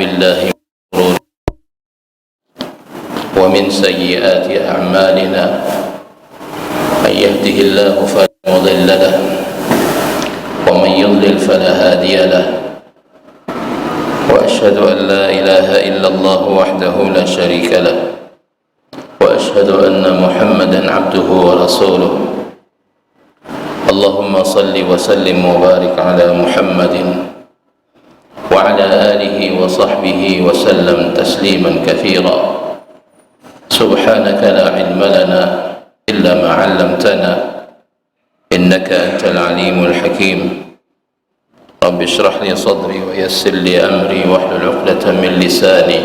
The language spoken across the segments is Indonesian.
بالله من شرور ومن سيئات أعمالنا من يهده الله فلا مضل له ومن يضلل فلا هادي له وأشهد أن لا إله إلا الله وحده لا شريك له وأشهد أن محمدا عبده ورسوله اللهم صل وسلم وبارك على محمد وعلى آله وصحبه وسلم تسليما كثيرا سبحانك لا علم لنا إلا ما علمتنا إنك أنت العليم الحكيم رب اشرح لي صدري ويسر لي أمري واحلل عقدة من لساني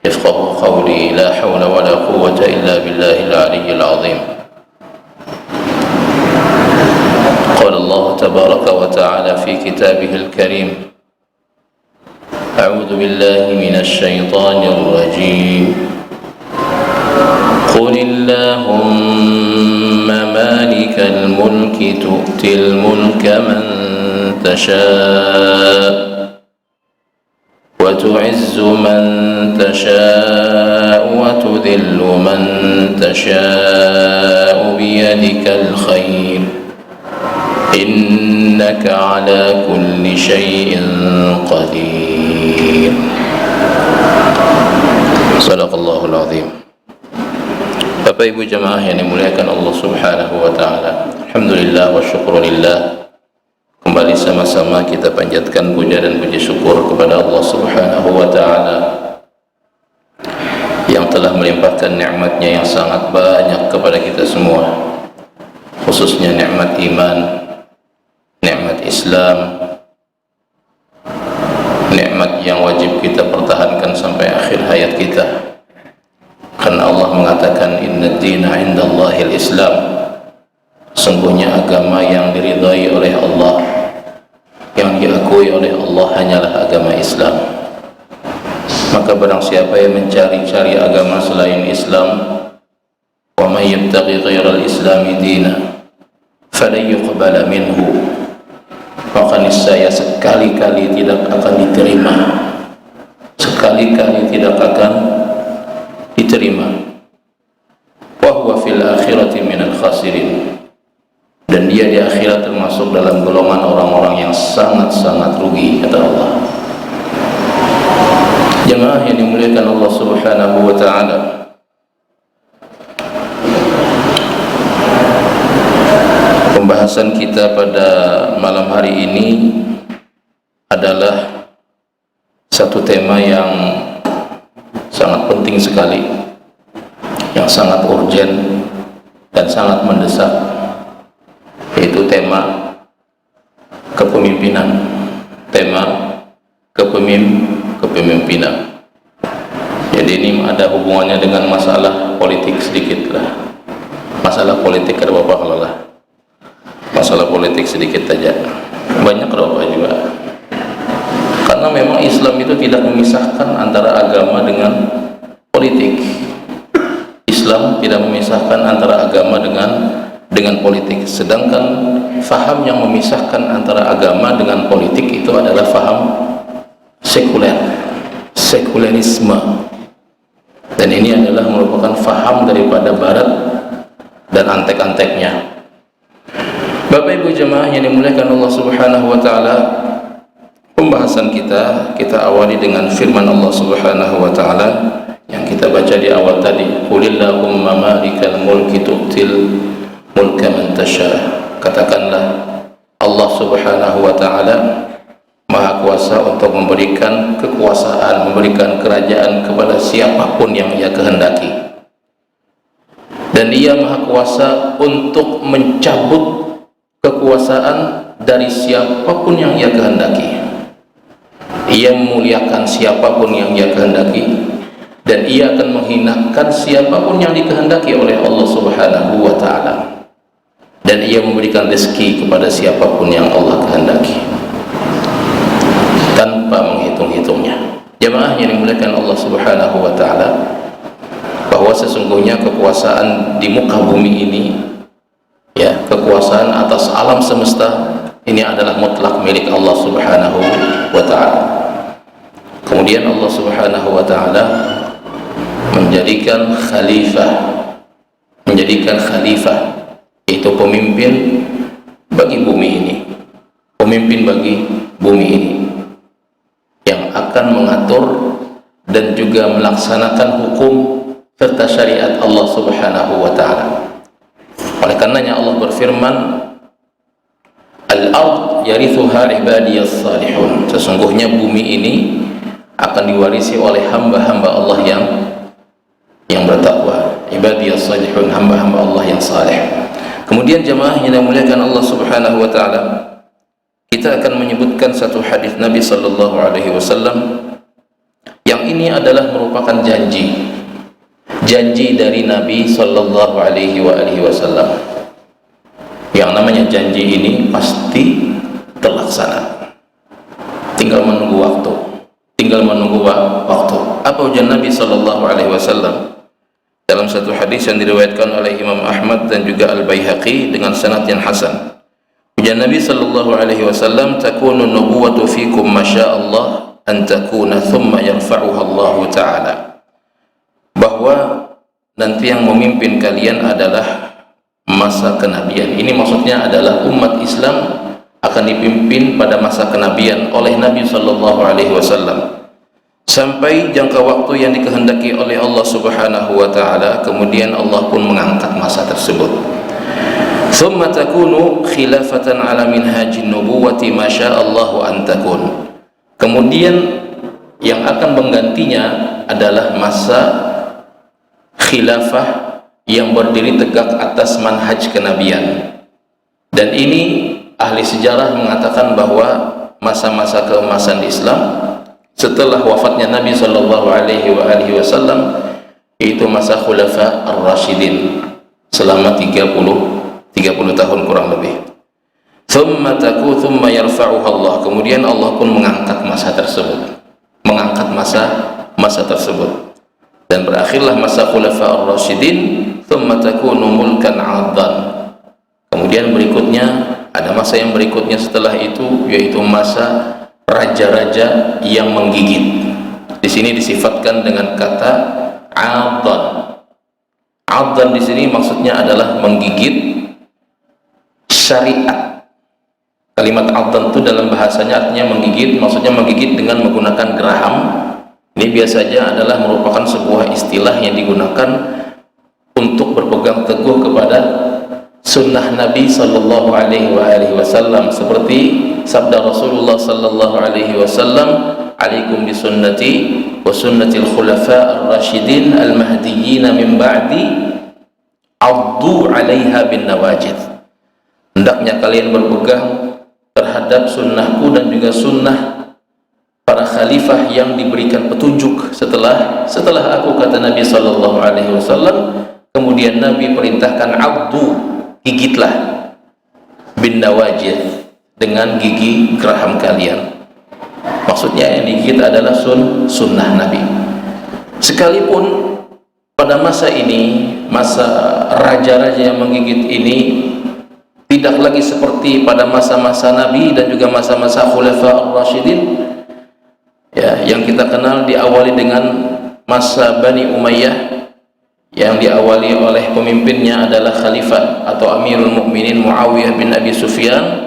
يفقهوا قولي لا حول ولا قوة إلا بالله العلي العظيم قال الله تبارك وتعالى في كتابه الكريم أعوذ بالله من الشيطان الرجيم قل اللهم مالك الملك تؤتي الملك من تشاء وتعز من تشاء وتذل من تشاء بيدك الخير إنك على كل شيء قدير صدق الله العظيم. Bapak Ibu jemaah yang dimuliakan Allah Subhanahu wa taala. Alhamdulillah wa syukurillah. Kembali sama-sama kita panjatkan puja dan puji syukur kepada Allah Subhanahu wa taala yang telah melimpahkan nikmat-Nya yang sangat banyak kepada kita semua. Khususnya nikmat iman, nikmat Islam, nikmat yang wajib kita pertahankan sampai akhir hayat kita. Karena Allah mengatakan inna dina indallahil Islam, sungguhnya agama yang diridhai oleh Allah, yang diakui oleh Allah hanyalah agama Islam. Maka barang siapa yang mencari-cari agama selain Islam, wa may yabtaghi ghairal islami dina falan yuqbala minhu, maka niscaya sekali-kali tidak akan diterima, sekali-kali tidak akan diterima. Wa huwa fil akhirati minal khasirin, dan dia di akhirat termasuk dalam golongan orang-orang yang sangat-sangat rugi, kata Allah. Jemaah yang dimuliakan Allah Subhanahu wa taala, pembahasan kita pada malam hari ini adalah satu tema yang sangat penting sekali, yang sangat urgen dan sangat mendesak, yaitu tema kepemimpinan. Kepemimpinan. Jadi ini ada hubungannya dengan masalah politik sedikit lah. Masalah politik ada apa kalau lah? Masalah politik sedikit saja. Banyak apa juga. Karena memang Islam itu tidak memisahkan antara agama dengan politik. Islam tidak memisahkan antara agama dengan politik. Sedangkan faham yang memisahkan antara agama dengan politik itu adalah faham sekuler, sekularisme. Dan ini adalah merupakan faham daripada Barat dan antek-anteknya. Bapak Ibu jemaah yang dimuliakan Allah Subhanahu wa taala, pembahasan kita awali dengan firman Allah Subhanahu wa taala yang kita baca di awal tadi, qulillahumma malikal mulki tu'til mulka man tasha. Katakanlah, Allah Subhanahu wa taala Maha kuasa untuk memberikan kekuasaan, memberikan kerajaan kepada siapapun yang Ia kehendaki, dan Ia Maha kuasa untuk mencabut kekuasaan dari siapapun yang Ia kehendaki. Ia memuliakan siapapun yang Ia kehendaki, dan Ia akan menghinakan siapapun yang dikehendaki oleh Allah Subhanahu wa taala, dan Ia memberikan rezeki kepada siapapun yang Allah kehendaki tanpa menghitung-hitungnya. Jemaah yang dimuliakan Allah Subhanahu wa taala, bahwa sesungguhnya kekuasaan di muka bumi ini, ya, kekuasaan atas alam semesta ini adalah mutlak milik Allah Subhanahu wa taala. Kemudian Allah Subhanahu wa taala menjadikan khalifah, yaitu pemimpin bagi bumi ini, yang akan mengatur dan juga melaksanakan hukum serta syariat Allah Subhanahu wa taala. Oleh karenanya Allah berfirman, al-ard yarithuha ibadiyas salihun, sesungguhnya bumi ini akan diwarisi oleh hamba-hamba Allah yang bertakwa, ibadiyas salihun, hamba-hamba Allah yang saleh. Kemudian jemaah yang dimuliakan Allah Subhanahu wa taala, kita akan menyebutkan satu hadis Nabi sallallahu alaihi wasallam yang ini adalah merupakan janji dari Nabi sallallahu alaihi wasallam. Yang namanya janji ini pasti terlaksana, tinggal menunggu waktu. Apa ujian Nabi sallallahu alaihi wasallam dalam satu hadis yang diriwayatkan oleh Imam Ahmad dan juga Al-Baihaqi dengan sanad yang hasan? Ujian Nabi sallallahu alaihi wasallam, takunu nubuwatu fikum masyaallah an takuna thumma yarfa'uha Allah taala, bahwa nanti yang memimpin kalian adalah masa kenabian. Ini maksudnya adalah umat Islam akan dipimpin pada masa kenabian oleh Nabi sallallahu alaihi wasallam sampai jangka waktu yang dikehendaki oleh Allah Subhanahu wa taala. Kemudian Allah pun mengangkat masa tersebut. Thumma takunu khilafatan ala minhajin nubuwati ma sya'allahu an takun. Kemudian yang akan menggantinya adalah masa khilafah yang berdiri tegak atas manhaj kenabian. Dan ini ahli sejarah mengatakan bahwa masa-masa keemasan Islam setelah wafatnya Nabi sallallahu alaihi wasallam itu masa khulafa ar-rasyidin selama 30 tahun kurang lebih. Thumma yarfa'uha Allah, kemudian Allah pun mengangkat masa tersebut, dan berakhirlah masa khulafa ar-rasyidin. Thumma takunu mulkan 'addan, kemudian berikutnya ada masa yang berikutnya setelah itu, yaitu masa raja-raja yang menggigit. Di sini disifatkan dengan kata 'addan. 'Addan di sini maksudnya adalah menggigit syariat. Kalimat 'addan itu dalam bahasanya artinya menggigit, maksudnya menggigit dengan menggunakan geraham. Ini biasanya adalah merupakan sebuah istilah yang digunakan untuk berpegang teguh kepada sunnah Nabi sallallahu alaihi wasallam, seperti sabda Rasulullah sallallahu alaihi wasallam, alaikum bisunnati wa sunnatil khulafa ar-rasyidin al-mahdiyyin min ba'di addu 'alaiha bin nawajid. Hendaknya kalian berpegang terhadap sunnahku dan juga sunnah para khalifah yang diberikan petunjuk setelah aku, kata Nabi sallallahu alaihi wasallam. Kemudian Nabi perintahkan abdu, gigitlah, bin nawajid, dengan gigi geraham kalian. Maksudnya yang digigit adalah sunnah Nabi. Sekalipun pada masa ini, masa raja-raja yang menggigit ini tidak lagi seperti pada masa-masa Nabi dan juga masa-masa khulafa ar-rasyidin, ya, yang kita kenal diawali dengan masa Bani Umayyah, yang diawali oleh pemimpinnya adalah Khalifah atau Amirul Mukminin Muawiyah bin Abi Sufyan.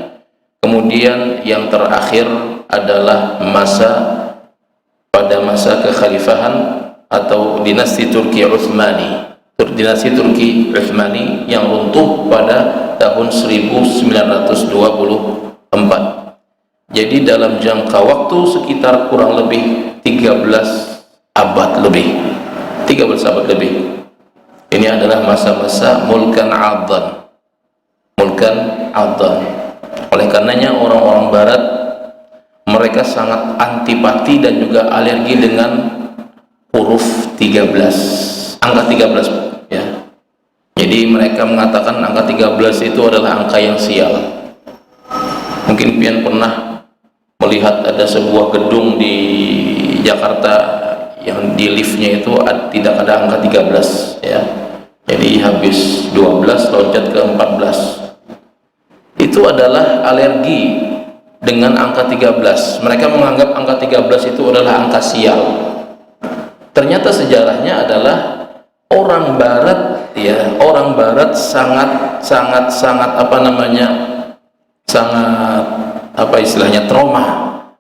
Kemudian yang terakhir adalah pada masa kekhalifahan atau dinasti Turki Utsmani yang runtuh pada tahun 1924. Jadi dalam jangka waktu sekitar kurang lebih 13 abad lebih. Ini adalah masa-masa mulkan 'addan. Oleh karenanya orang-orang barat mereka sangat antipati dan juga alergi dengan huruf 13, angka 13, ya. Jadi mereka mengatakan angka 13 itu adalah angka yang sial. Mungkin pian pernah melihat ada sebuah gedung di Jakarta yang di liftnya itu tidak ada angka 13, ya. Jadi habis 12 loncat ke 14. Itu adalah alergi dengan angka 13. Mereka menganggap angka 13 itu adalah angka sial. Ternyata sejarahnya adalah orang barat, ya, orang barat sangat trauma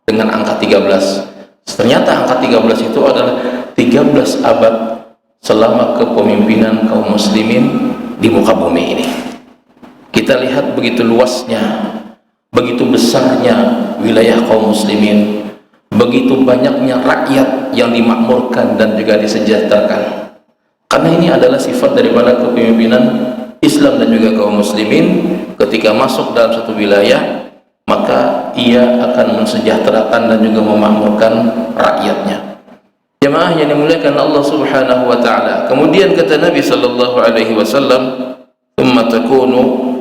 dengan angka 13. Ternyata angka 13 itu adalah 13 abad selama kepemimpinan kaum muslimin di muka bumi ini. Kita lihat begitu luasnya, begitu besarnya wilayah kaum muslimin, begitu banyaknya rakyat yang dimakmurkan dan juga disejahterakan. Karena ini adalah sifat daripada kepemimpinan Islam dan juga kaum muslimin. Ketika masuk dalam satu wilayah, maka ia akan mensejahterakan dan juga memakmurkan rakyatnya. Jemaah yang dimuliakan Allah Subhanahu wa taala. Kemudian kata Nabi sallallahu alaihi wasallam, "Tsumma takunu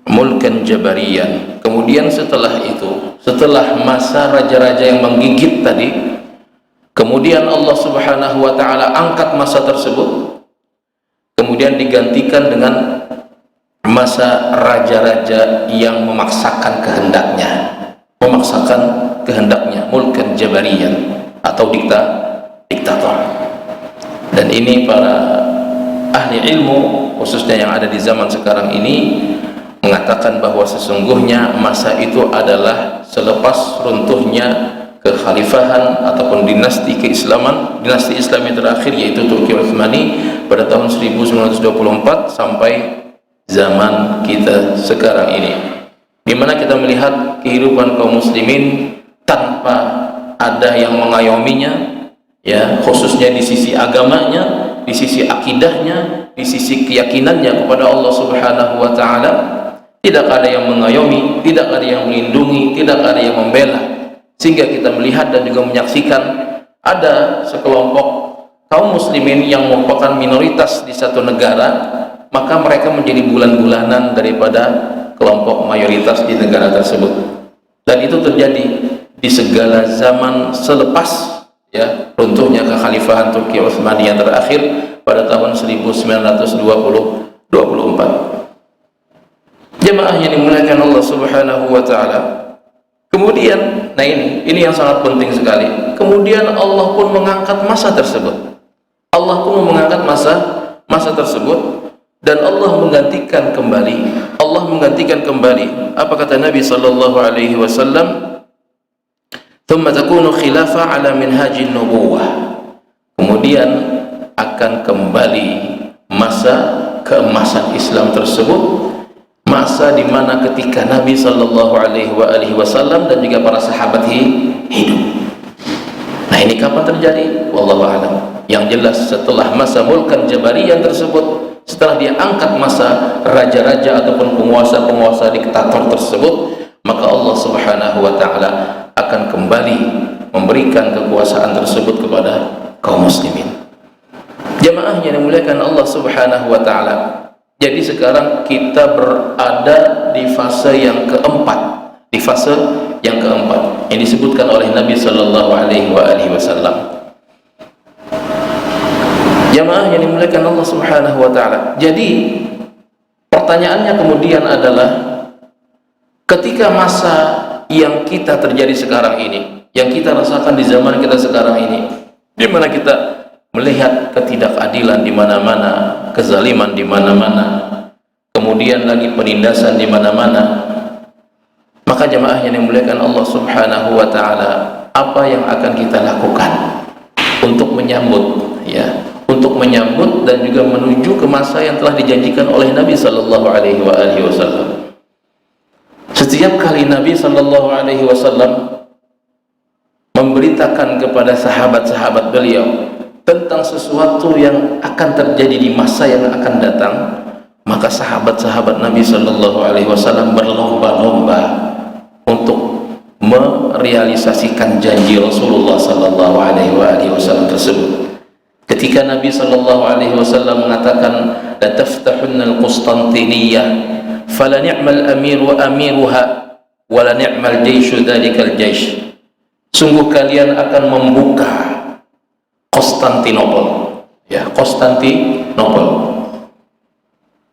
mulkan jabariyan." Kemudian setelah itu, setelah masa raja-raja yang menggigit tadi, kemudian Allah Subhanahu wa taala angkat masa tersebut, kemudian digantikan dengan masa raja-raja yang memaksakan kehendaknya, mulkan jabariyan, atau diktator. Dan ini para ahli ilmu, khususnya yang ada di zaman sekarang ini, mengatakan bahwa sesungguhnya masa itu adalah selepas runtuhnya kekhalifahan ataupun dinasti keislaman, dinasti Islam yang terakhir, yaitu Turki Utsmani pada tahun 1924 sampai zaman kita sekarang ini, di mana kita melihat kehidupan kaum muslimin tanpa ada yang mengayominya, ya, khususnya di sisi agamanya, di sisi akidahnya, di sisi keyakinannya kepada Allah Subhanahu wa taala. Tidak ada yang mengayomi, tidak ada yang melindungi, tidak ada yang membela, sehingga kita melihat dan juga menyaksikan ada sekelompok kaum muslimin yang merupakan minoritas di satu negara, maka mereka menjadi bulan-bulanan daripada kelompok mayoritas di negara tersebut. Dan itu terjadi di segala zaman selepas, ya, runtuhnya kekhalifahan Turki Utsmani yang terakhir pada tahun 1924. Jemaah yang dimuliakan Allah Subhanahu wa taala. Kemudian, nah ini yang sangat penting sekali. Kemudian Allah pun mengangkat masa tersebut. Allah pun mengangkat masa tersebut, dan Allah menggantikan kembali. Apa kata Nabi sallallahu alaihi wasallam? "Tsumma takunu khilafah ala minhajin nubuwah." Kemudian akan kembali masa keemasan Islam tersebut, masa di mana ketika Nabi sallallahu alaihi wasallam dan juga para sahabat hidup. Nah, ini kapan terjadi? Wallahu a'lam. Yang jelas setelah masa mulkan jabariyah tersebut, setelah dia angkat masa raja-raja ataupun penguasa-penguasa diktator tersebut, maka Allah Subhanahu wa taala akan kembali memberikan kekuasaan tersebut kepada kaum muslimin. Jemaah yang dimuliakan Allah Subhanahu wa taala. Jadi sekarang kita berada di fase yang keempat, yang disebutkan oleh Nabi sallallahu alaihi wasallam. Jamaah yang dimuliakan Allah Subhanahu wa taala. Jadi pertanyaannya kemudian adalah, ketika masa yang kita terjadi sekarang ini, yang kita rasakan di zaman kita sekarang ini, di mana kita melihat ketidakadilan di mana-mana, kezaliman di mana-mana, kemudian lagi penindasan di mana-mana, maka jamaah yang dimuliakan Allah Subhanahu wa taala, apa yang akan kita lakukan untuk menyambut, ya, untuk menyambut dan juga menuju ke masa yang telah dijanjikan oleh Nabi sallallahu alaihi wasallam. Setiap kali Nabi sallallahu alaihi wasallam memberitakan kepada sahabat-sahabat beliau tentang sesuatu yang akan terjadi di masa yang akan datang, maka sahabat-sahabat Nabi sallallahu alaihi wasallam berlomba-lomba untuk merealisasikan janji Rasulullah sallallahu alaihi wasallam tersebut. Ketika Nabi sallallahu alaihi wasallam mengatakan, la taftahunna al-Qustantiniyah fala ni'mal amir wa amiruha wa la ni'mal jayshu dzalikal jaysh. Sungguh kalian akan membuka Konstantinopel, ya, Konstantinopel,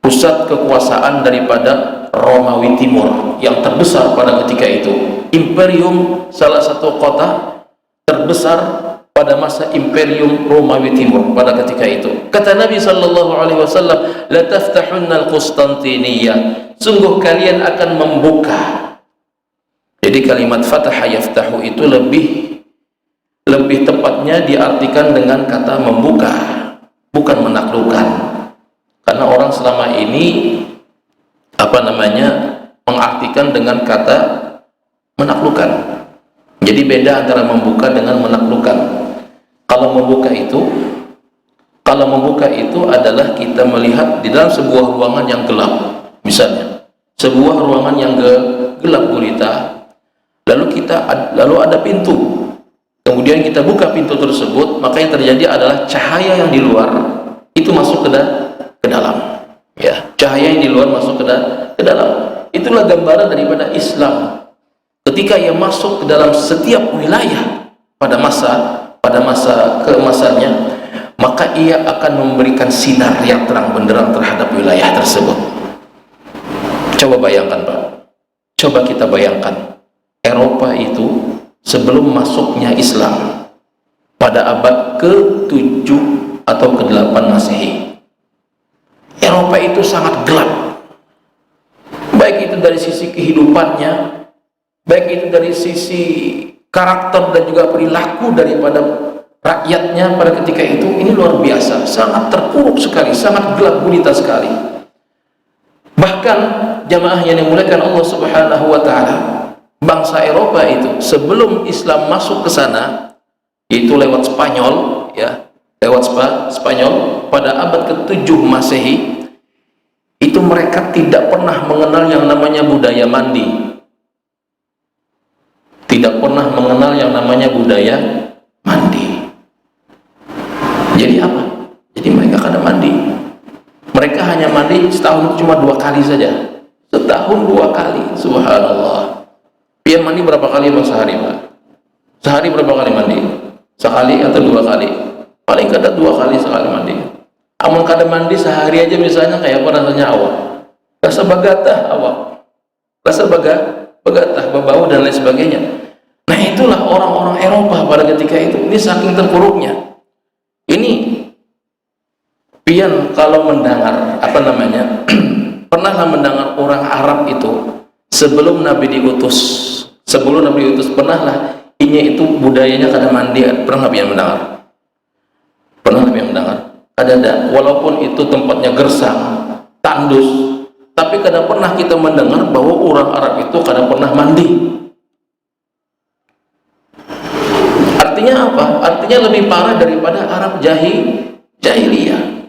pusat kekuasaan daripada Romawi Timur yang terbesar pada ketika itu. Imperium, salah satu kota terbesar pada masa Imperium Romawi Timur pada ketika itu. Kata Nabi sallallahu alaihi wasallam, la taftahunna al-Qustantiniyah, sungguh kalian akan membuka. Jadi kalimat fataha yaftahu itu lebih tepatnya diartikan dengan kata membuka, bukan menaklukkan. Karena orang selama ini mengartikan dengan kata menaklukkan. Jadi beda antara membuka dengan menaklukkan. Kalau membuka itu adalah kita melihat di dalam sebuah ruangan yang gelap, misalnya sebuah ruangan yang gelap gulita, lalu ada pintu, kemudian kita buka pintu tersebut, maka yang terjadi adalah cahaya yang di luar itu masuk ke dalam, ya, cahaya yang di luar masuk ke dalam. Itulah gambaran daripada Islam ketika ia masuk ke dalam setiap wilayah pada masa keemasannya, maka ia akan memberikan sinar yang terang benderang terhadap wilayah tersebut. Coba bayangkan, Pak, coba kita bayangkan Eropa itu sebelum masuknya Islam pada abad ke-7 atau ke-8 Masehi. Eropa itu sangat gelap, baik itu dari sisi kehidupannya, baik itu dari sisi karakter dan juga perilaku daripada rakyatnya pada ketika itu. Ini luar biasa, sangat terpuruk sekali, sangat gelap gulita sekali. Bahkan jamaah yang dimuliakan Allah Subhanahu wa taala, bangsa Eropa itu sebelum Islam masuk ke sana, itu lewat Spanyol, ya, Spanyol pada abad ke-7 Masehi, itu mereka tidak pernah mengenal yang namanya budaya mandi. Tidak pernah mengenal yang namanya budaya mandi. Jadi apa? Jadi mereka kada mandi. Mereka hanya mandi setahun cuma 2 kali saja. Setahun 2 kali, subhanallah. Dia mandi berapa kali sehari, Pak? Sehari berapa kali mandi? Sekali atau 2 kali? Paling kada 2 kali sekali mandi. Amun kada mandi sehari aja misalnya, kayak apa rasanya awak? Rasa bagatah awak. Rasa bagatah, berbau dan lain sebagainya. Nah, itulah orang-orang Eropa pada ketika itu. Ini saking terpuruknya. Ini pian kalau mendengar pernahlah mendengar orang Arab itu sebelum Nabi diutus, pernahlah ini itu budayanya kada mandi. Pernah pian mendengar? Pernah pian mendengar? Ada, walaupun itu tempatnya gersang, tandus, tapi kada pernah kita mendengar bahwa orang Arab itu kada pernah mandi. Artinya apa? Artinya lebih parah daripada Arab jahiliyah.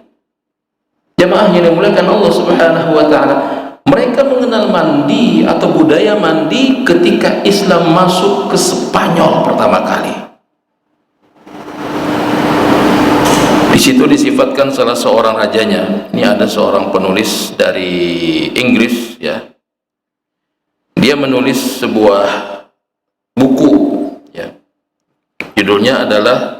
Jamaah yang dimuliakan Allah Subhanahu wa taala, mereka mengenal mandi atau budaya mandi ketika Islam masuk ke Spanyol pertama kali. Di situ disifatkan salah seorang rajanya. Ini ada seorang penulis dari Inggris, ya. Dia menulis sebuah buku, ya. Judulnya adalah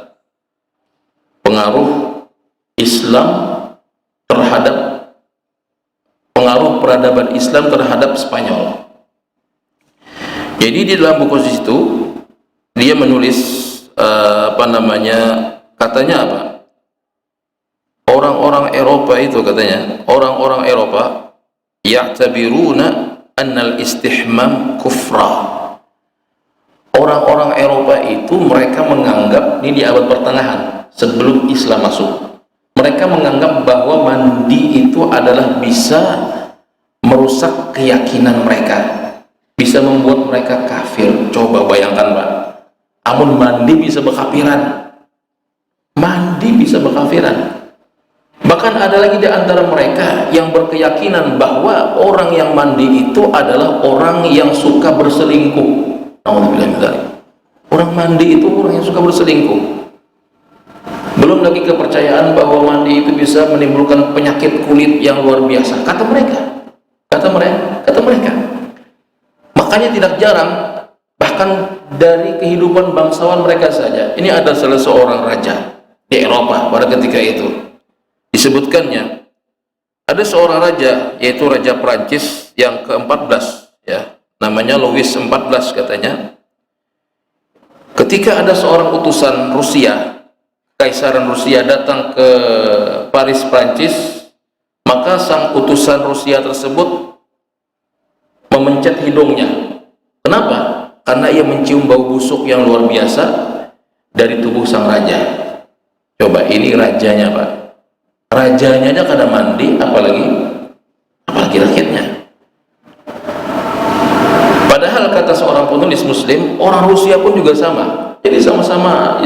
Pengaruh peradaban Islam terhadap Spanyol. Jadi di dalam buku itu dia menulis katanya apa? Orang-orang Eropa itu katanya, orang-orang Eropa ya'tabiruna annal istihmam kufra. Orang-orang Eropa itu mereka menganggap, ini di abad pertengahan sebelum Islam masuk, mereka menganggap bahwa mandi itu adalah bisa merusak keyakinan mereka, bisa membuat mereka kafir. Coba bayangkan, Pak, amun mandi bisa berkafiran, bahkan ada lagi di antara mereka yang berkeyakinan bahwa orang yang mandi itu adalah orang yang suka berselingkuh. Orang mandi itu orang yang suka berselingkuh. Belum lagi kepercayaan bahwa mandi itu bisa menimbulkan penyakit kulit yang luar biasa, kata mereka. Makanya tidak jarang, bahkan dari kehidupan bangsawan mereka saja. Ini ada salah seorang raja di Eropa pada ketika itu, disebutkannya Ada seorang raja, yaitu Raja Prancis yang ke-14, ya, namanya Louis XIV katanya. Ketika ada seorang utusan Rusia, Kaisaran Rusia datang ke Paris, Prancis, maka sang utusan Rusia tersebut memencet hidungnya. Kenapa? Karena ia mencium bau busuk yang luar biasa dari tubuh sang raja. Coba, ini rajanya, Pak. Rajanya aja kada mandi, apalagi rakyatnya. Padahal kata seorang penulis Muslim, orang Rusia pun juga sama. Jadi sesama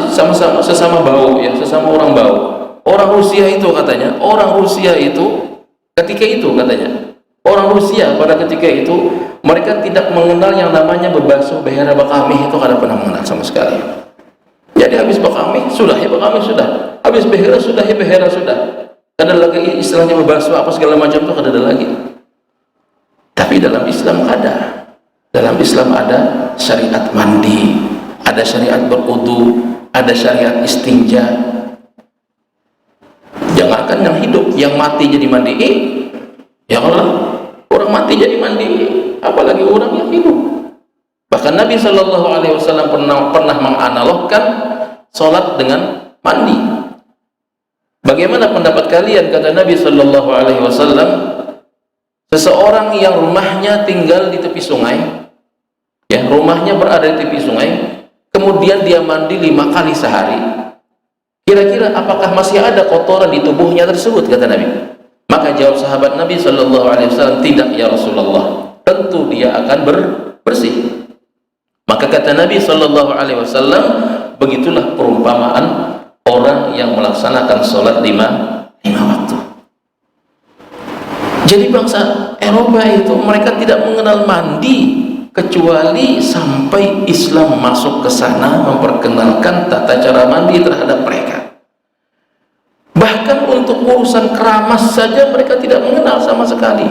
bau, ya, sesama orang bau. Orang Rusia itu katanya, orang Rusia pada ketika itu mereka tidak mengenal yang namanya berbasuh behera bakami, itu kada pernah mengenal sama sekali. Jadi habis bakami sudah, ya bakami sudah, habis behera sudah, ya behera sudah. Ada lagi istilahnya berbasuh apa segala macam itu kada ada lagi. Tapi dalam Islam ada. Dalam Islam ada syariat mandi, ada syariat berwudu, ada syariat istinja. Jangankan yang hidup, yang mati jadi mandi. Ya Allah, orang mati jadi mandi, apalagi orang yang hidup. Bahkan Nabi Shallallahu Alaihi Wasallam pernah menganalogkan sholat dengan mandi. Bagaimana pendapat kalian, kata Nabi Shallallahu Alaihi Wasallam, seseorang yang rumahnya tinggal di tepi sungai, ya, rumahnya berada di tepi sungai, kemudian dia mandi 5 kali sehari, kira-kira apakah masih ada kotoran di tubuhnya tersebut, kata Nabi? Maka jawab sahabat Nabi Shallallahu Alaihi Wasallam, tidak ya Rasulullah, tentu dia akan bersih. Maka kata Nabi Shallallahu Alaihi Wasallam, begitulah perumpamaan orang yang melaksanakan sholat 5 waktu. Jadi bangsa Eropa itu mereka tidak mengenal mandi kecuali sampai Islam masuk ke sana memperkenalkan tata cara mandi terhadap mereka. Bahkan untuk urusan keramas saja mereka tidak mengenal sama sekali,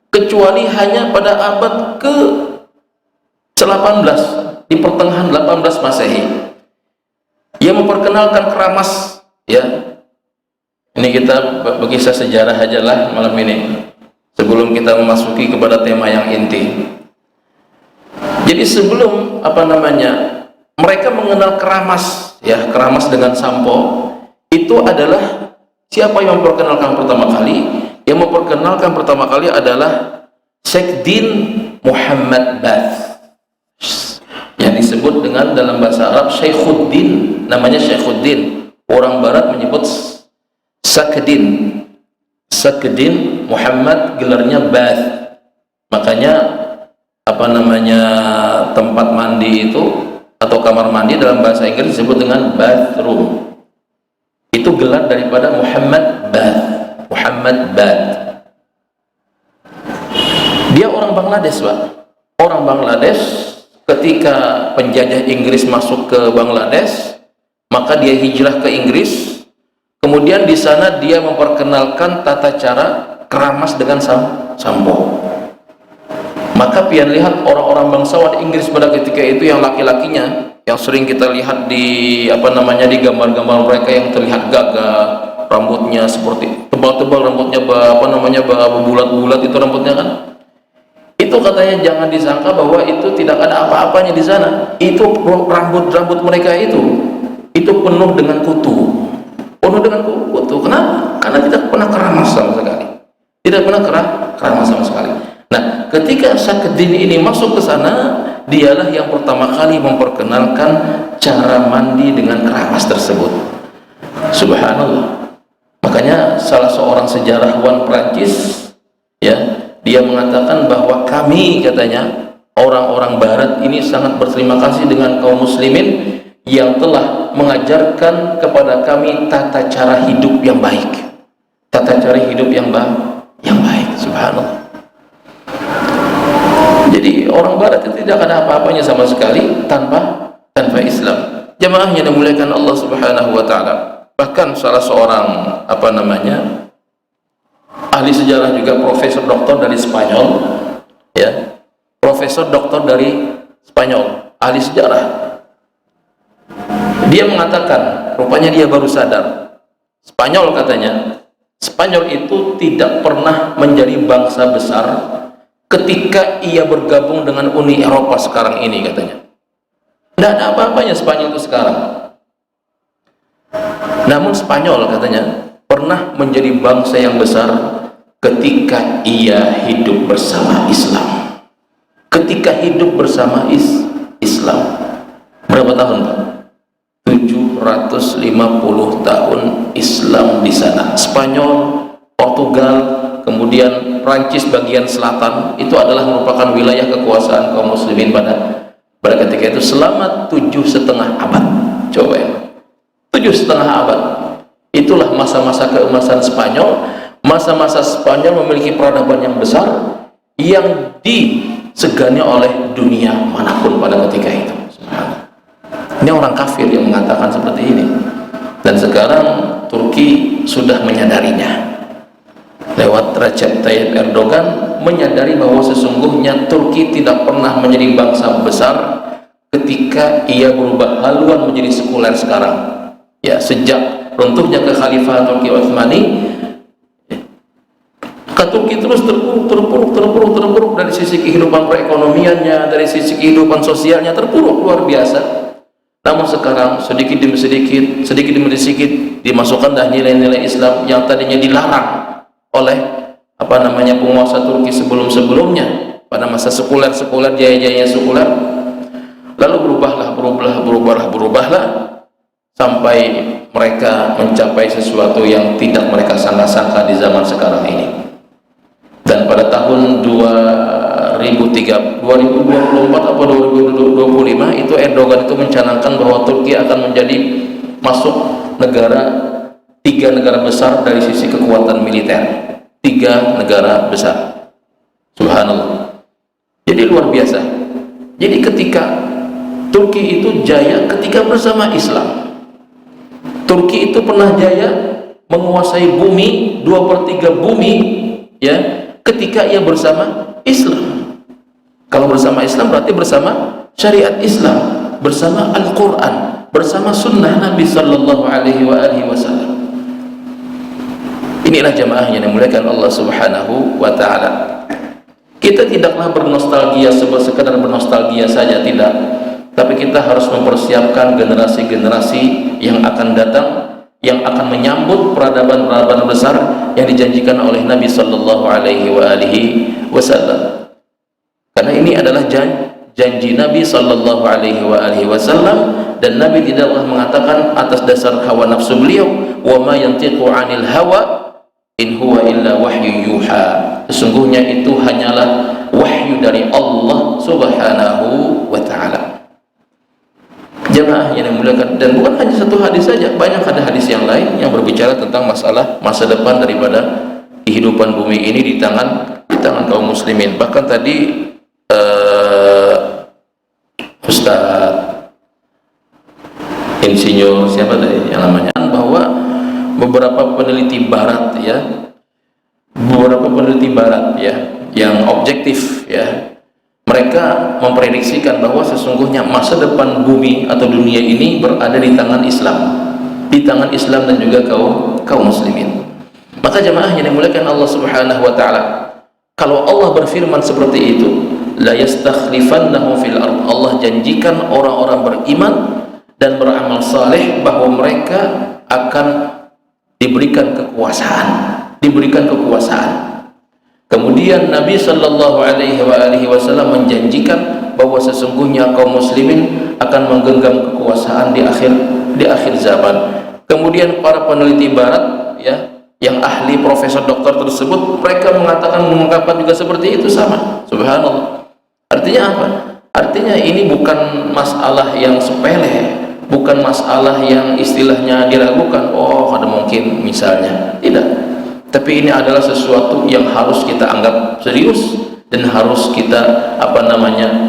kecuali hanya pada abad ke-18, di pertengahan 18 Masehi. Ia memperkenalkan keramas, ya. Ini kita berkisah sejarah aja lah malam ini, sebelum kita memasuki kepada tema yang inti. Jadi sebelum mereka mengenal keramas, ya, keramas dengan sampo, itu adalah siapa yang memperkenalkan pertama kali? Yang memperkenalkan pertama kali adalah Sheikh Din Muhammad Bath, yang disebut dengan dalam bahasa Arab Syaikhuddin, namanya Syaikhuddin. Orang barat menyebut Sakedin Muhammad, gelarnya Bath. Makanya tempat mandi itu atau kamar mandi dalam bahasa Inggris disebut dengan bathroom. Itu gelar daripada Muhammad Bath. Dia orang Bangladesh, Pak. Orang Bangladesh. Ketika penjajah Inggris masuk ke Bangladesh, maka dia hijrah ke Inggris. Kemudian di sana dia memperkenalkan tata cara keramas dengan sampo. Maka pian lihat orang-orang bangsawan Inggris pada ketika itu yang laki-lakinya, yang sering kita lihat di di gambar-gambar mereka yang terlihat gagah, rambutnya seperti tebal-tebal, rambutnya berbulat-bulat itu rambutnya kan. Itu katanya jangan disangka bahwa itu tidak ada apa-apanya di sana. Itu rambut mereka itu penuh dengan kutu. Kenapa? Karena tidak pernah keramas sama sekali. Nah, ketika Syaikhuddin ini masuk ke sana, dialah yang pertama kali memperkenalkan cara mandi dengan keramas tersebut. Subhanallah. Makanya salah seorang sejarawan Prancis, ya, dia mengatakan bahwa kami, katanya, orang-orang barat ini sangat berterima kasih dengan kaum muslimin yang telah mengajarkan kepada kami tata cara hidup yang baik. Subhanallah. Jadi orang barat itu tidak ada apa-apanya sama sekali tanpa Islam. Jamaah yang dimuliakan Allah Subhanahu wa taala. Bahkan salah seorang ahli sejarah juga, profesor doktor dari Spanyol, ya, ahli sejarah, dia mengatakan, rupanya dia baru sadar, Spanyol katanya Spanyol itu tidak pernah menjadi bangsa besar ketika ia bergabung dengan Uni Eropa sekarang ini, katanya. Tidak ada apa-apanya Spanyol itu sekarang. Namun Spanyol, katanya, pernah menjadi bangsa yang besar ketika ia hidup bersama Islam. Ketika hidup bersama Islam. Berapa tahun, Pak? 750 tahun Islam di sana. Spanyol, Portugal, kemudian Prancis bagian selatan, itu adalah merupakan wilayah kekuasaan kaum muslimin pada ketika itu selama 7,5 abad. Coba ya, 7,5 abad. Itulah masa-masa keemasan Spanyol. Masa-masa Spanyol memiliki peradaban yang besar yang disegani oleh dunia manapun pada ketika itu. Ini orang kafir yang mengatakan seperti ini, dan sekarang Turki sudah menyadarinya lewat Recep Tayyip Erdogan, menyadari bahwa sesungguhnya Turki tidak pernah menjadi bangsa besar ketika ia berubah haluan menjadi sekuler sekarang. Ya, sejak runtuhnya kekhalifahan Turki Utsmani, Turki terus terpuruk dari sisi kehidupan perekonomiannya, dari sisi kehidupan sosialnya terpuruk luar biasa. Namun sekarang sedikit demi sedikit dimasukkanlah nilai-nilai Islam yang tadinya dilarang oleh penguasa Turki sebelumnya pada masa sekuler jaya-jayanya sekuler. Lalu berubahlah sampai mereka mencapai sesuatu yang tidak mereka sangka-sangka di zaman sekarang ini. Dan pada tahun 2024 atau 2025 itu Erdogan itu mencanangkan bahwa Turki akan menjadi masuk 3 negara besar dari sisi kekuatan militer. 3 negara besar. Subhanallah. Jadi luar biasa. Jadi ketika Turki itu jaya ketika bersama Islam. Turki itu pernah jaya menguasai bumi, 2/3 bumi, ya, ketika ia bersama Islam. Kalau bersama Islam berarti bersama syariat Islam, bersama Al-Quran, bersama sunnah Nabi Sallallahu Alaihi Wasallam. Inilah jamaah yang dimuliakan Allah Subhanahu Wa Taala. Kita tidaklah bernostalgia sekedar bernostalgia saja, tidak. Tapi kita harus mempersiapkan generasi-generasi yang akan datang, yang akan menyambut peradaban-peradaban besar yang dijanjikan oleh Nabi Sallallahu Alaihi Wasallam. Karena ini adalah janji Nabi Sallallahu Alaihi Wasallam, dan Nabi tidaklah mengatakan atas dasar hawa nafsu beliau, wa ma yantiqu 'anil hawa in huwa illa wahyu yuha. Sesungguhnya itu hanyalah wahyu dari Allah Subhanahu wa Ta'ala. Jemaah yang dimuliakan, dan bukan hanya satu hadis saja, banyak ada hadis yang lain yang berbicara tentang masalah masa depan daripada kehidupan bumi ini di tangan kaum muslimin. Bahkan tadi Ustaz Insinyur siapa tadi yang namanya, bahwa beberapa peneliti barat yang objektif ya, mereka memprediksikan bahwa sesungguhnya masa depan bumi atau dunia ini berada di tangan Islam dan juga kaum muslimin. Maka jemaah yang dimuliakan Allah Subhanahu wa Ta'ala, kalau Allah berfirman seperti itu, la yastakhlifannahum fil ard, Allah janjikan orang-orang beriman dan beramal saleh bahwa mereka akan diberikan kekuasaan. Kemudian Nabi Sallallahu Alaihi Wasallam menjanjikan bahwa sesungguhnya kaum muslimin akan menggenggam kekuasaan di akhir zaman. Kemudian para peneliti barat ya, yang ahli profesor doktor tersebut, mereka mengungkapkan juga seperti itu sama. Subhanallah. Artinya apa? Artinya ini bukan masalah yang sepele, bukan masalah yang istilahnya diragukan, oh ada mungkin misalnya, tidak. Tapi ini adalah sesuatu yang harus kita anggap serius dan harus kita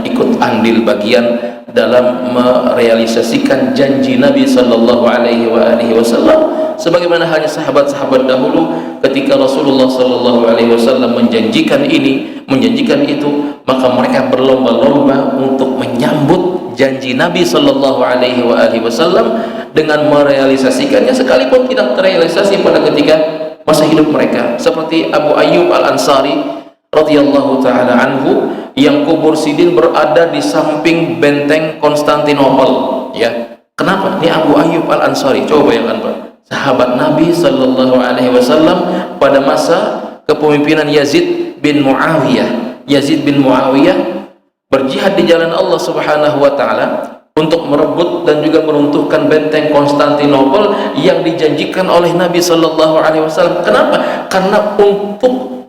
ikut andil bagian dalam merealisasikan janji Nabi Sallallahu Alaihi Wasallam, sebagaimana halnya sahabat-sahabat dahulu ketika Rasulullah Sallallahu Alaihi Wasallam menjanjikan itu, maka mereka berlomba-lomba untuk menyambut janji Nabi Sallallahu Alaihi Wasallam dengan merealisasikannya, sekalipun tidak terrealisasi pada ketika masa hidup mereka, seperti Abu Ayyub Al-Ansari radhiyallahu taala anhu yang kubur Sidin berada di samping benteng Konstantinopel, ya. Kenapa? Ini Abu Ayyub Al-Ansari, coba bayangkan Pak, sahabat Nabi sallallahu alaihi wasallam pada masa kepemimpinan Yazid bin Muawiyah. Yazid bin Muawiyah berjihad di jalan Allah Subhanahu wa taala untuk merebut dan juga meruntuhkan benteng Konstantinopel yang dijanjikan oleh Nabi sallallahu alaihi wasallam. Kenapa? Karena untuk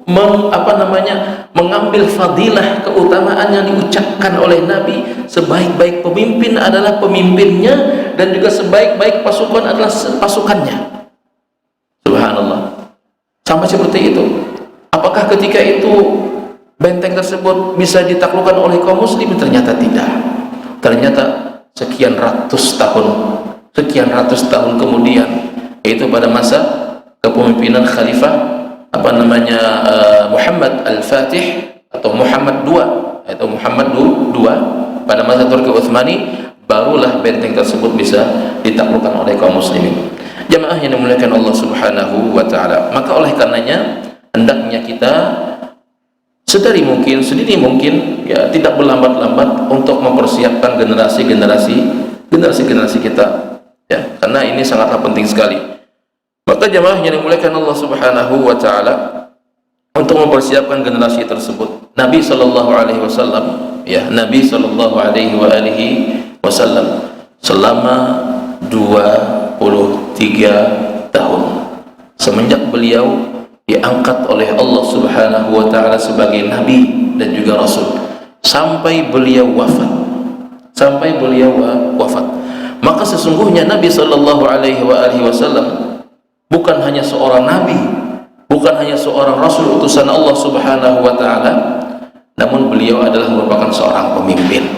mengambil fadilah keutamaan yang diucapkan oleh Nabi, sebaik-baik pemimpin adalah pemimpinnya dan juga sebaik-baik pasukan adalah pasukannya. Subhanallah, sampai seperti itu. Apakah ketika itu benteng tersebut bisa ditaklukkan oleh kaum muslimin? Ternyata tidak. Ternyata sekian ratus tahun kemudian, yaitu pada masa kepemimpinan Khalifah Muhammad Al-Fatih atau Muhammad II, atau Muhammad II pada masa Turki Utsmani, barulah benteng tersebut bisa ditaklukkan oleh kaum muslimin. Jamaah yang dimuliakan Allah Subhanahu wa taala, maka oleh karenanya hendaknya kita sedini mungkin ya, tidak berlambat-lambat untuk mempersiapkan generasi kita, ya, karena ini sangatlah penting sekali. Maka jamaah yang dimuliakan Allah Subhanahu wa taala, untuk mempersiapkan generasi tersebut, Nabi sallallahu alaihi wasallam, ya, Nabi sallallahu alaihi wasallam selama 23 tahun semenjak beliau diangkat oleh Allah Subhanahu wa taala sebagai nabi dan juga rasul, sampai beliau wafat, maka sesungguhnya Nabi sallallahu alaihi wasallam bukan hanya seorang nabi, bukan hanya seorang rasul utusan Allah Subhanahu wa taala, namun beliau adalah merupakan seorang pemimpin.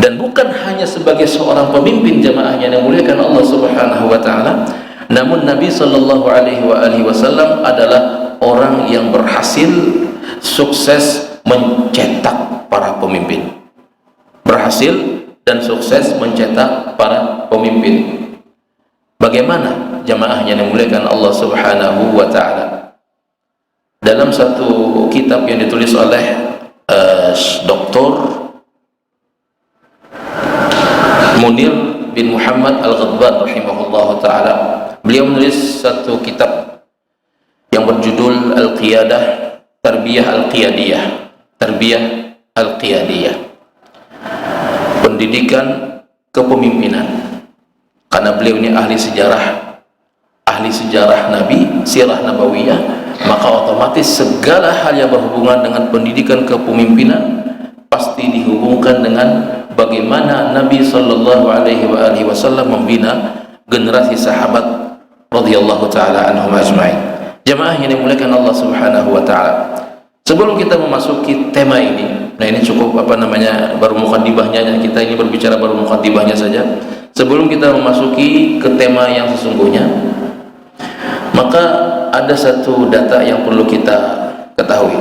Dan bukan hanya sebagai seorang pemimpin, jamaah yang dimuliakan Allah Subhanahu wa taala, namun Nabi sallallahu alaihi wasallam adalah orang yang berhasil sukses mencetak para pemimpin. Berhasil dan sukses mencetak para pemimpin. Bagaimana jamaah yang dimuliakan Allah Subhanahu wa taala? Dalam satu kitab yang ditulis oleh Dr. Munir bin Muhammad Al-Ghadban rahimahullahu taala, beliau menulis satu kitab yang berjudul Al-Qiyadah Tarbiyah Al-Qiyadiyah, pendidikan kepemimpinan. Karena beliau ini ahli sejarah Nabi, sirah nabawiyah, maka otomatis segala hal yang berhubungan dengan pendidikan kepemimpinan pasti dihubungkan dengan bagaimana Nabi sallallahu alaihi wasallam membina generasi sahabat radhiyallahu taala anhum ajma'in. Jamaah yang dimuliakan Allah Subhanahu wa taala, sebelum kita memasuki tema ini, nah ini cukup baru mukadimahnya, kita ini berbicara baru mukadimahnya saja. Sebelum kita memasuki ke tema yang sesungguhnya, maka ada satu data yang perlu kita ketahui.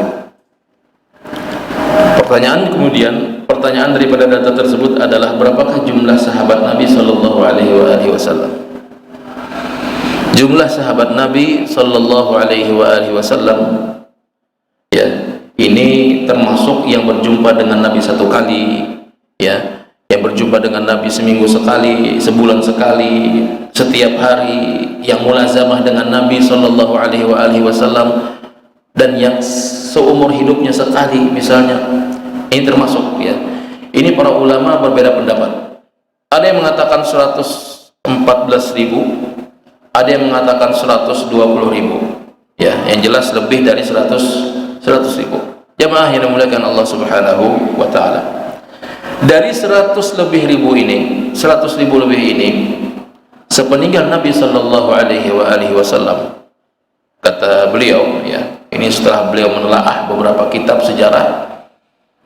Pertanyaan daripada data tersebut adalah, berapakah jumlah sahabat Nabi sallallahu alaihi wasallam? Jumlah sahabat Nabi sallallahu alaihi wasallam, ya, ini termasuk yang berjumpa dengan Nabi satu kali, ya, yang berjumpa dengan Nabi seminggu sekali, sebulan sekali, setiap hari, yang mulazamah dengan Nabi sallallahu alaihi wasallam, dan yang seumur hidupnya sekali misalnya. Ini termasuk, ya. Ini para ulama berbeda pendapat. Ada yang mengatakan 114.000, ada yang mengatakan 120.000. Ya, yang jelas lebih dari 100.000. Jamaah yang dimuliakan Allah Subhanahu wa taala. Dari 100.000 lebih ini, sepeninggal Nabi sallallahu alaihi wasallam, kata beliau, ya, ini setelah beliau menelaah beberapa kitab sejarah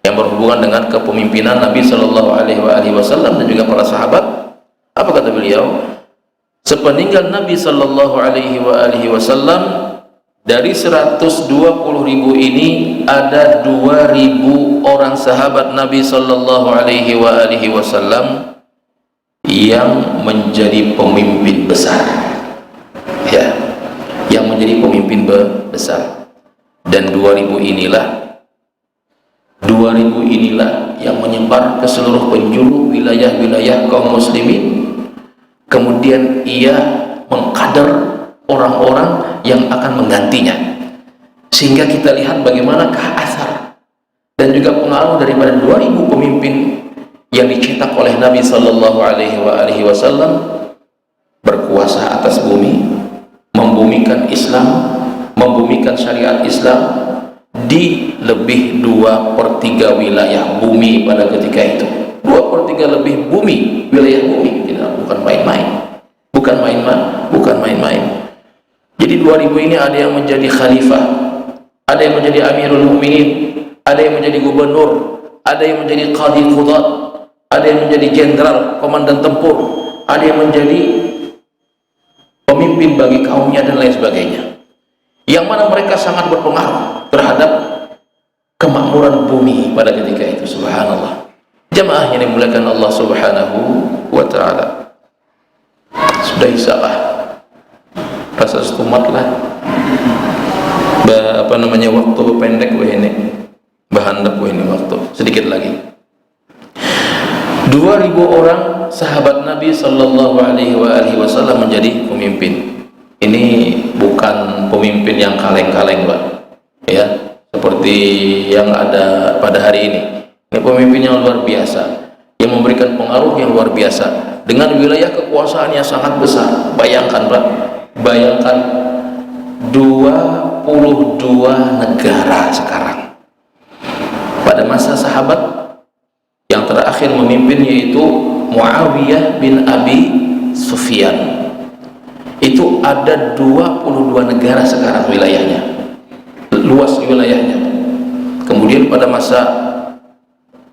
yang berhubungan dengan kepemimpinan Nabi sallallahu alaihi wasallam dan juga para sahabat. Apa kata beliau? Sepeninggal Nabi sallallahu alaihi wasallam, dari 120.000 ini ada 2.000 orang sahabat Nabi sallallahu alaihi wasallam yang menjadi pemimpin besar, ya, yang menjadi pemimpin besar. Dan 2000 inilah yang menyebar ke seluruh penjuru wilayah-wilayah kaum muslimin. Kemudian ia mengkader orang-orang yang akan menggantinya, sehingga kita lihat bagaimanakah asar dan juga pengaruh daripada 2000 pemimpin yang dicetak oleh Nabi Sallallahu Alaihi Wasallam, berkuasa atas bumi, membumikan Islam, membumikan syariat Islam di lebih 2/3 wilayah bumi pada ketika itu. 2/3 lebih bumi, wilayah bumi, bukan main-main. Jadi 2000 ini ada yang menjadi khalifah, ada yang menjadi Amirul Mukminin, ada yang menjadi gubernur, ada yang menjadi qadhi qudat, ada yang menjadi jenderal, komandan tempur, ada yang menjadi pemimpin bagi kaumnya dan lain sebagainya, yang mana mereka sangat berpengaruh terhadap kemakmuran bumi pada ketika itu. Subhanallah. Jamaah yang dimuliakan Allah Subhanahu wa ta'ala, sudah isyalah, rasa setumat lah, waktu pendek ini, bahandap ini waktu sedikit lagi. 2000 orang sahabat Nabi Sallallahu Alaihi Wasallam menjadi pemimpin. Ini bukan pemimpin yang kaleng-kaleng, Pak, ya, seperti yang ada pada hari ini. Ini pemimpin yang luar biasa, yang memberikan pengaruh yang luar biasa dengan wilayah kekuasaan yang sangat besar. Bayangkan, Pak, bayangkan 22 negara sekarang. Pada masa sahabat, yang terakhir memimpin yaitu Muawiyah bin Abi Sufyan. Itu ada 22 negara sekarang wilayahnya, luas wilayahnya. Kemudian pada masa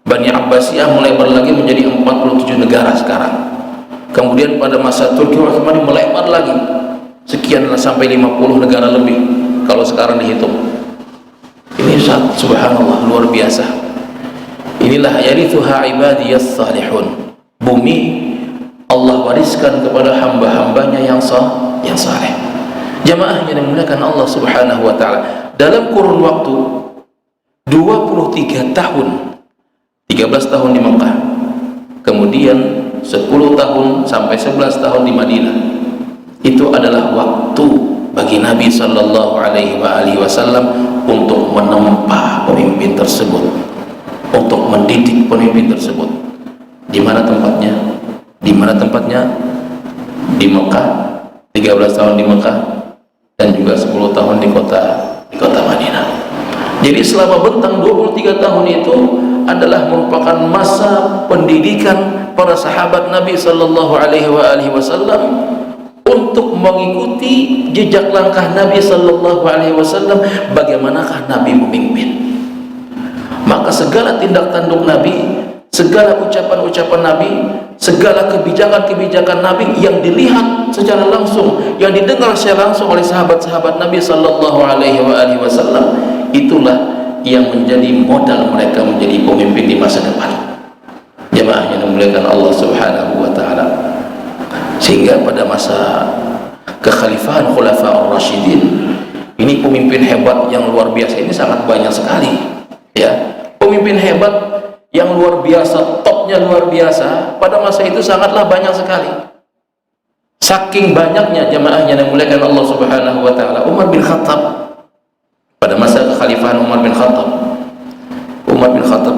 Bani Abbasiyah melebar lagi menjadi 47 negara sekarang. Kemudian pada masa Turki Utsmani melebar lagi sekian sampai 50 negara lebih kalau sekarang dihitung. Ini subhanallah, luar biasa. Inilah yarithuha ibadiyas salihun. Bumi Allah wariskan kepada hamba-hambanya yang saleh. Jamaah yang dimuliakan Allah Subhanahu wa ta'ala, dalam kurun waktu 23 tahun, 13 tahun di Mekah, kemudian 10 tahun sampai 11 tahun di Madinah. Itu adalah waktu bagi Nabi Sallallahu Alaihi Wasallam untuk menempa pemimpin tersebut, untuk mendidik pemimpin tersebut. Di mana tempatnya? Di mana tempatnya? Di Mekah, 13 tahun di Mekah, dan juga 10 tahun di kota Madinah. Jadi selama bentang 23 tahun itu adalah merupakan masa pendidikan para sahabat Nabi Sallallahu Alaihi Wasallam untuk mengikuti jejak langkah Nabi Sallallahu Alaihi Wasallam, bagaimanakah Nabi memimpin. Maka segala tindak tanduk Nabi, segala ucapan-ucapan Nabi, segala kebijakan-kebijakan Nabi yang dilihat secara langsung, yang didengar secara langsung oleh sahabat-sahabat Nabi Sallallahu Alaihi Wasallam, itulah yang menjadi modal mereka menjadi pemimpin di masa depan. Jemaah yang dimuliakan Allah Subhanahu wa ta'ala, sehingga pada masa kekhalifahan Khulafa ar-Rasyidin ini pemimpin hebat yang luar biasa ini sangat banyak sekali, ya. Pemimpin hebat yang luar biasa, topnya luar biasa, pada masa itu sangatlah banyak sekali. Saking banyaknya, jemaah yang dimuliakan Allah Subhanahu wa ta'ala, Umar bin Khattab, pada masa kekhalifahan Umar bin Khattab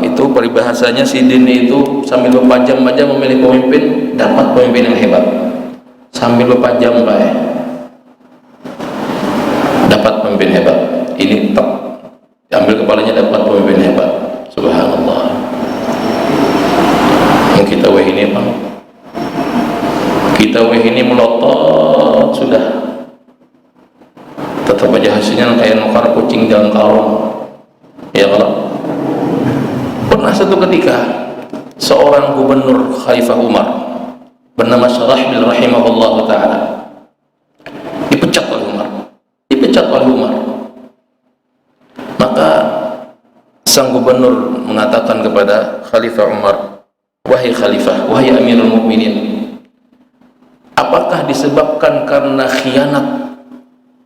itu peribahasanya si Dini itu sambil berpajam-pajam memilih pemimpin, dapat pemimpin yang hebat. Sambil berpajam baik, dapat pemimpin hebat. Ini tak ambil kepalanya, dapat pemimpin hebat. Subhanallah. Yang kita ini Bang, kita ini melotot sudah, tetap aja hasilnya kayak nukar kucing dalam karung, ya. Kalau pernah satu ketika seorang gubernur Khalifah Umar bernama Syarahbil rahimahullah ta'ala dipecat oleh Umar. Maka sang gubernur mengatakan kepada Khalifah Umar, wahai Khalifah, wahai Amirul Mukminin, apakah disebabkan karena khianat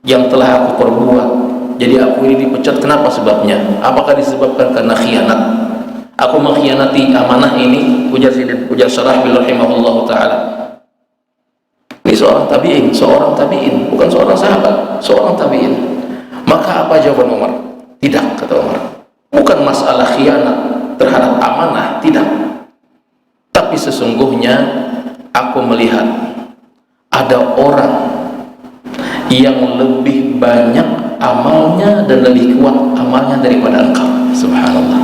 yang telah aku perbuat. Jadi aku ini dipecat, kenapa sebabnya? Apakah disebabkan karena khianat? Aku mengkhianati amanah ini, ujar Syarahbil rahimahullahu ta'ala. Ini seorang tabi'in, bukan seorang sahabat, seorang tabi'in. Maka apa jawaban Umar? Tidak, kata Umar, bukan masalah khianat terhadap amanah, tidak. Tapi sesungguhnya aku melihat ada orang yang lebih banyak amalnya dan lebih kuat amalnya daripada engkau. Subhanallah.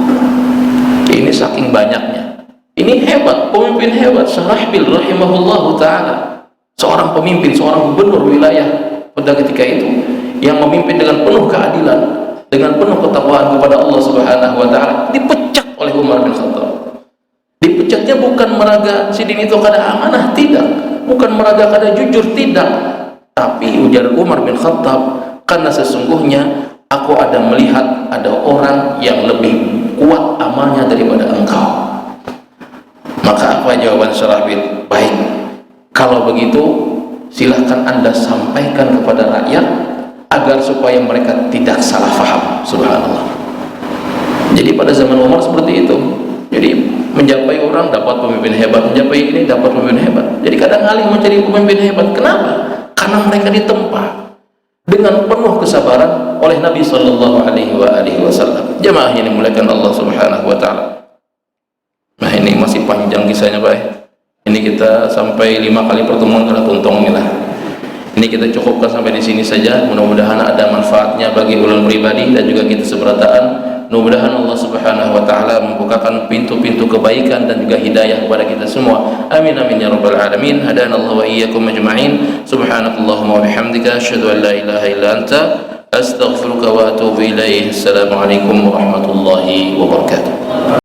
Ini saking banyaknya. Ini hebat, pemimpin hebat, Syarahbil rahimahullahu ta'ala. Seorang pemimpin, seorang gubernur wilayah pada ketika itu, yang memimpin dengan penuh keadilan, dengan penuh ketakwaan kepada Allah Subhanahu wa ta'ala, dipecat oleh Umar bin Khattab. Dipecatnya bukan meraga sidin itu kada amanah, tidak. Bukan meraga kada jujur, tidak. Tapi ujar Umar bin Khattab, karena sesungguhnya aku ada melihat ada orang yang lebih kuat amalnya daripada engkau. Maka apa jawaban Syarahbil? Baik, kalau begitu silahkan Anda sampaikan kepada rakyat agar supaya mereka tidak salah faham. Subhanallah. Jadi pada zaman Umar seperti itu. Jadi mencapai orang dapat pemimpin hebat, mencapai ini dapat pemimpin hebat. Jadi kadang alih mencari pemimpin hebat. Kenapa? Karena mereka ditempa dengan penuh kesabaran oleh Nabi sallallahu alaihi wasallam. Jemaah yang dimuliakan Allah Subhanahu wa taala. Nah, ini masih panjang kisahnya, Pak. Ini kita sampai 5 kali pertemuan karena tuntong inilah. Ini kita cukupkan sampai di sini saja. Mudah-mudahan ada manfaatnya bagi ulul pribadi dan juga kita seberataan. Mudah-mudahan Allah Subhanahu wa taala membukakan pintu-pintu kebaikan dan juga hidayah kepada kita semua. Amin amin ya rabbal alamin. Hadanallahu wa iyyakum ajma'in. Subhanakallahumma wa bihamdika asyhadu an la ilaha illa anta astaghfiruka wa atubu ilaik. Assalamualaikum warahmatullahi wabarakatuh.